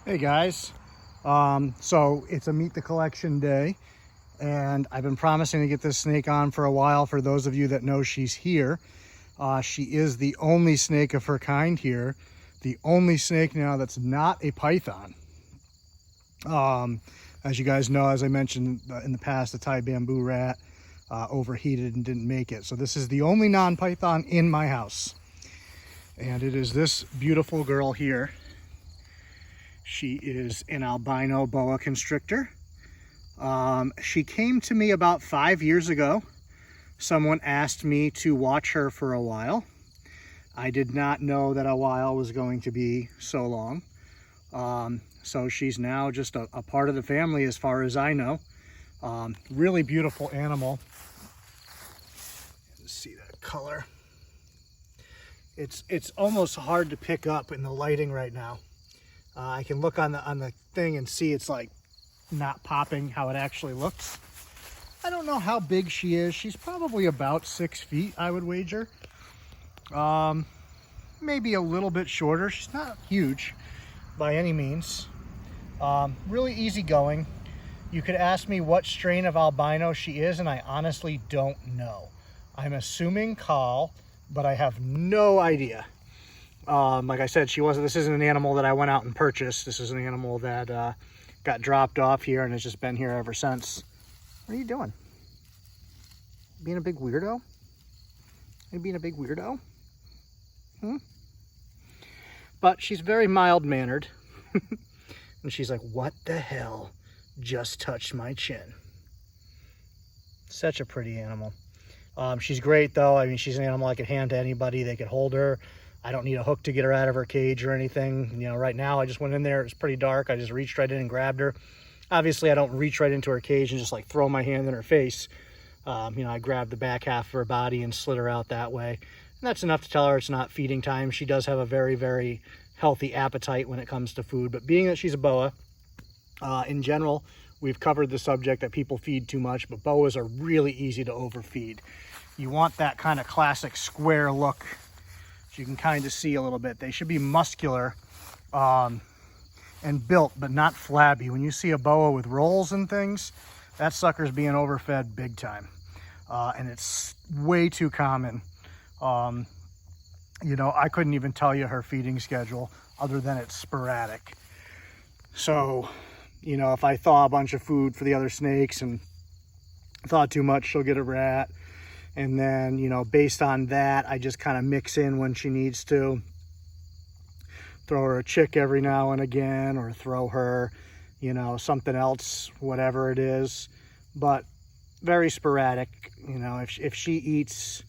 Hey guys, so it's a meet the collection day and I've been promising to get this snake on for a while. For those of you that know, she's here. She is the only snake of her kind here, the only snake now that's not a python. As you guys know, as I mentioned in the past, the Thai bamboo rat overheated and didn't make it. So this is the only non-python in my house, and it is this beautiful girl here. She is an albino boa constrictor. She came to me about 5 years ago. Someone asked me to watch her for a while. I did not know that a while was going to be so long. So she's now just a part of the family as far as I know. Really beautiful animal. Let's see that color. It's almost hard to pick up in the lighting right now. I can look on the thing and see it's like not popping how it actually looks. I don't know how big she is. She's probably about 6 feet, I would wager. Maybe a little bit shorter. She's not huge by any means. Really easygoing. You could ask me what strain of albino she is, and I honestly don't know. I'm assuming Kahl, but I have no idea. Like I said, this isn't an animal that I went out and purchased. This is an animal that got dropped off here and has just been here ever since. What are you doing? Being a big weirdo? Are you being a big weirdo? But she's very mild-mannered. And she's like, what the hell just touched my chin? Such a pretty animal. She's great, though. I mean, she's an animal I could hand to anybody. They could hold her. I don't need a hook to get her out of her cage or anything. You know, right now I just went in there. It was pretty dark. I just reached right in and grabbed her. Obviously, I don't reach right into her cage and just like throw my hand in her face. You know, I grabbed the back half of her body and slid her out that way. And that's enough to tell her it's not feeding time. She does have a very, very healthy appetite when it comes to food. But being that she's a boa, in general, we've covered the subject that people feed too much, but boas are really easy to overfeed. You want that kind of classic square look. You can kind of see a little bit. They should be muscular and built, but not flabby. When you see a boa with rolls and things, that sucker's being overfed big time. And it's way too common. You know, I couldn't even tell you her feeding schedule other than it's sporadic. So, you know, if I thaw a bunch of food for the other snakes and thaw too much, she'll get a rat. And then, you know, based on that, I just kind of mix in when she needs to. Throw her a chick every now and again, or throw her, you know, something else, whatever it is. But very sporadic. You know, if she eats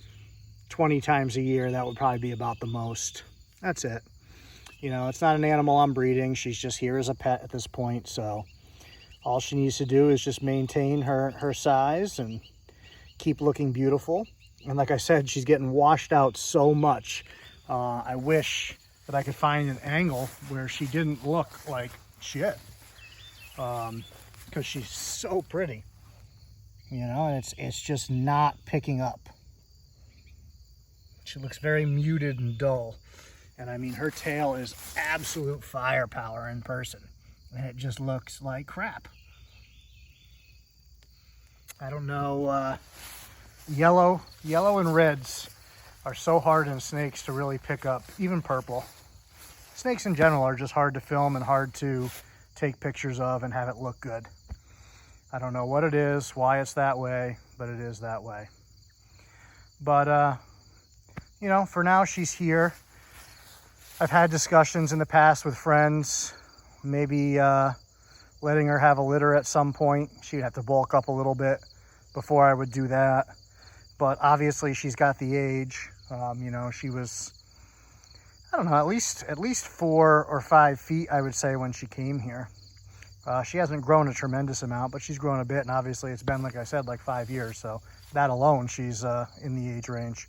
20 times a year, that would probably be about the most. That's it. You know, it's not an animal I'm breeding. She's just here as a pet at this point. So all she needs to do is just maintain her size and keep looking beautiful. And like I said, she's getting washed out so much. I wish that I could find an angle where she didn't look like shit, because she's so pretty, you know, and it's just not picking up. She looks very muted and dull, and I mean, her tail is absolute firepower in person, and it just looks like crap. I don't know. Yellow and reds are so hard in snakes to really pick up, even purple. Snakes in general are just hard to film and hard to take pictures of and have it look good. I don't know what it is, why it's that way, but it is that way. But, you know, for now she's here. I've had discussions in the past with friends, maybe letting her have a litter at some point. She'd have to bulk up a little bit before I would do that. But obviously she's got the age. You know, she was, I don't know, at least 4 or 5 feet, I would say, when she came here. She hasn't grown a tremendous amount, but she's grown a bit, and obviously it's been, like I said, like 5 years. So that alone, she's in the age range.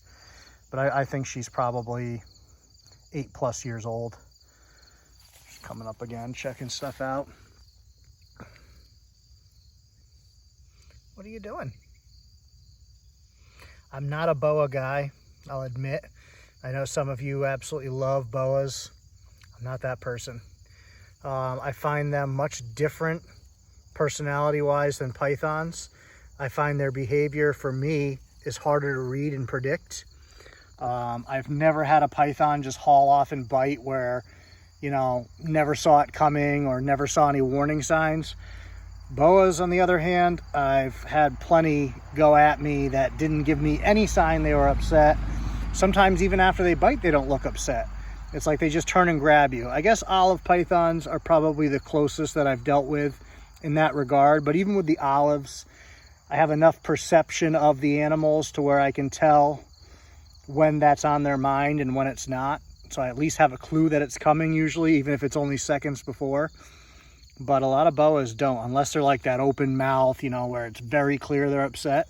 But I think she's probably 8+ years old. She's coming up again, checking stuff out. What are you doing? I'm not a boa guy, I'll admit. I know some of you absolutely love boas. I'm not that person. I find them much different personality-wise than pythons. I find their behavior, for me, is harder to read and predict. I've never had a python just haul off and bite where, you know, never saw it coming or never saw any warning signs. Boas, on the other hand, I've had plenty go at me that didn't give me any sign they were upset. Sometimes even after they bite, they don't look upset. It's like they just turn and grab you. I guess olive pythons are probably the closest that I've dealt with in that regard. But even with the olives, I have enough perception of the animals to where I can tell when that's on their mind and when it's not. So I at least have a clue that it's coming usually, even if it's only seconds before. But a lot of boas don't, unless they're like that open mouth, you know, where it's very clear they're upset.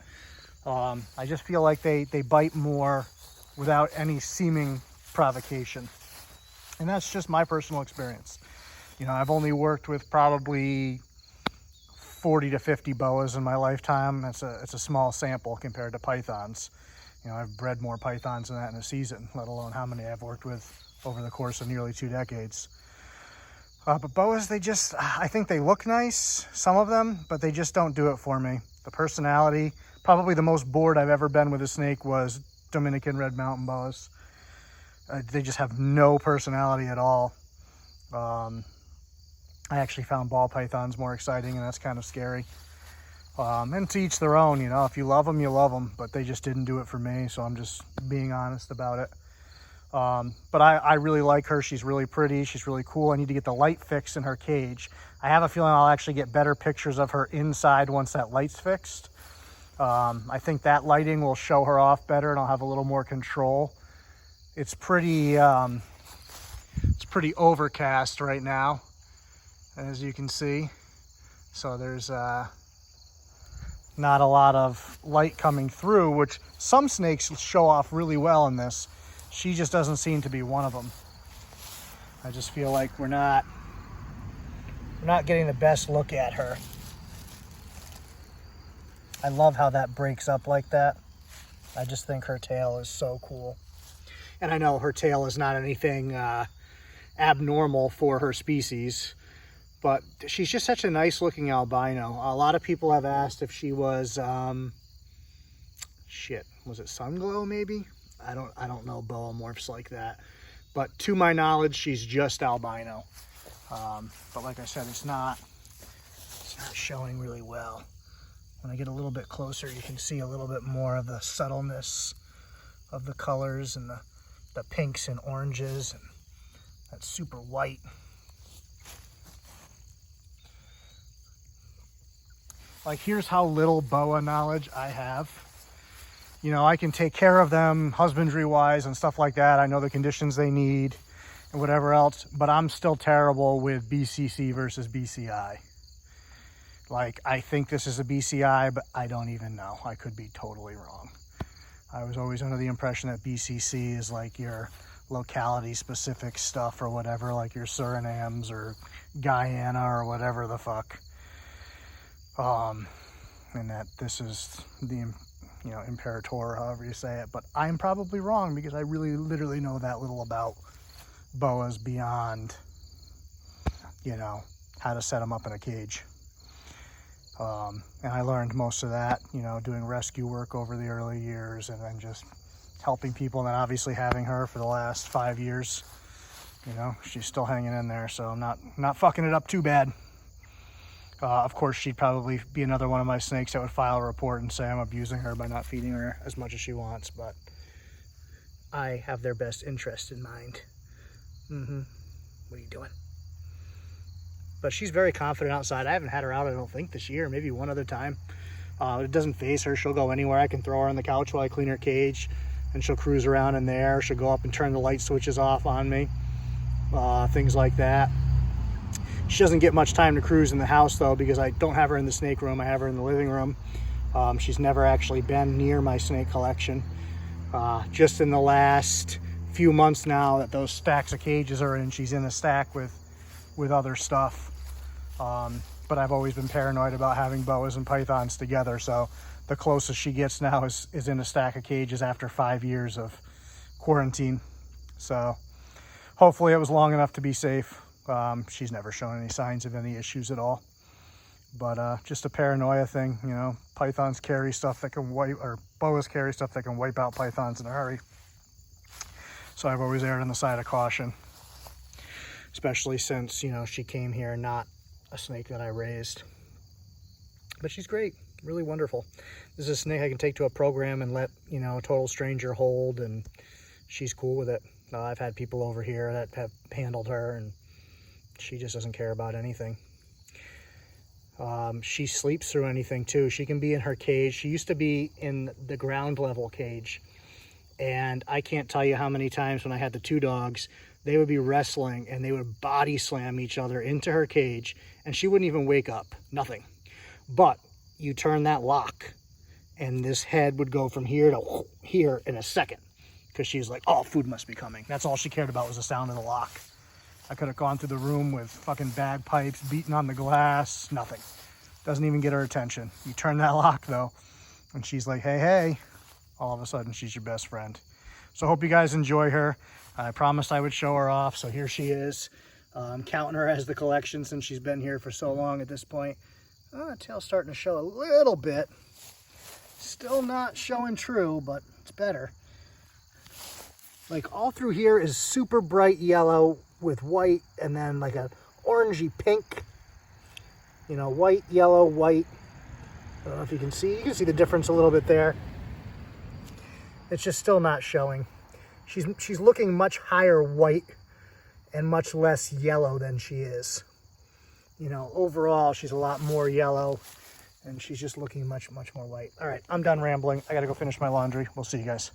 I just feel like they bite more without any seeming provocation. And that's just my personal experience. You know, I've only worked with probably 40 to 50 boas in my lifetime. It's a small sample compared to pythons. You know, I've bred more pythons than that in a season, let alone how many I've worked with over the course of nearly 2 decades. But boas, I think they look nice, some of them, but they just don't do it for me. The personality, probably the most bored I've ever been with a snake was Dominican red mountain boas. They just have no personality at all. I actually found ball pythons more exciting, and that's kind of scary. And to each their own, you know, if you love them, you love them, but they just didn't do it for me, so I'm just being honest about it. But I really like her. She's really pretty. She's really cool. I need to get the light fixed in her cage. I have a feeling I'll actually get better pictures of her inside once that light's fixed. I think that lighting will show her off better, and I'll have a little more control. It's pretty overcast right now, as you can see. So there's not a lot of light coming through, which some snakes show off really well in this. She just doesn't seem to be one of them. I just feel like we're not getting the best look at her. I love how that breaks up like that. I just think her tail is so cool. And I know her tail is not anything abnormal for her species, but she's just such a nice looking albino. A lot of people have asked if she was, was it Sunglow maybe? I don't know boa-morphs like that. But to my knowledge, she's just albino. But like I said, it's not showing really well. When I get a little bit closer, you can see a little bit more of the subtleness of the colors and the pinks and oranges and that super white. Like, here's how little boa knowledge I have. You know, I can take care of them husbandry wise and stuff like that. I know the conditions they need and whatever else, but I'm still terrible with BCC versus BCI. Like, I think this is a BCI, but I don't even know. I could be totally wrong. I was always under the impression that BCC is like your locality specific stuff or whatever, like your Surinams or Guyana or whatever the fuck. And that this is the, you know, Imperator, however you say it. But I'm probably wrong because I really literally know that little about boas beyond, you know, how to set them up in a cage. And I learned most of that, you know, doing rescue work over the early years and then just helping people, and then obviously having her for the last 5 years. You know, she's still hanging in there, so I'm not fucking it up too bad. Of course, she'd probably be another one of my snakes that would file a report and say I'm abusing her by not feeding her as much as she wants, but I have their best interest in mind. What are you doing? But she's very confident outside. I haven't had her out, I don't think, this year. Maybe one other time. It doesn't faze her. She'll go anywhere. I can throw her on the couch while I clean her cage, and she'll cruise around in there. She'll go up and turn the light switches off on me. Things like that. She doesn't get much time to cruise in the house, though, because I don't have her in the snake room. I have her in the living room. She's never actually been near my snake collection. Just in the last few months now that those stacks of cages are in, she's in a stack with other stuff. But I've always been paranoid about having boas and pythons together, so the closest she gets now is in a stack of cages after 5 years of quarantine. So hopefully it was long enough to be safe. She's never shown any signs of any issues at all. But just a paranoia thing, you know. Pythons carry stuff that can wipe, or boas carry stuff that can wipe out pythons in a hurry. So I've always erred on the side of caution, especially since, you know, she came here not a snake that I raised. But she's great, really wonderful. This is a snake I can take to a program and let, you know, a total stranger hold, and she's cool with it. I've had people over here that have handled her, and she just doesn't care about anything. She sleeps through anything too. She can be in her cage. She used to be in the ground level cage. And I can't tell you how many times when I had the two dogs, they would be wrestling and they would body slam each other into her cage, and she wouldn't even wake up, nothing. But you turn that lock and this head would go from here to here in a second, because she's like, oh, food must be coming. That's all she cared about, was the sound of the lock. I could have gone through the room with fucking bagpipes, beating on the glass, nothing. Doesn't even get her attention. You turn that lock though, and she's like, hey, hey. All of a sudden, she's your best friend. So I hope you guys enjoy her. I promised I would show her off, so here she is. I'm counting her as the collection since she's been here for so long at this point. Tail's starting to show a little bit. Still not showing true, but it's better. Like, all through here is super bright yellow with white, and then like a orangey pink. You know, white, yellow, white. I don't know if you can see. You can see the difference a little bit there. It's just still not showing. She's looking much higher white and much less yellow than she is. You know, overall, she's a lot more yellow, and she's just looking much, much more white. All right, I'm done rambling. I got to go finish my laundry. We'll see you guys.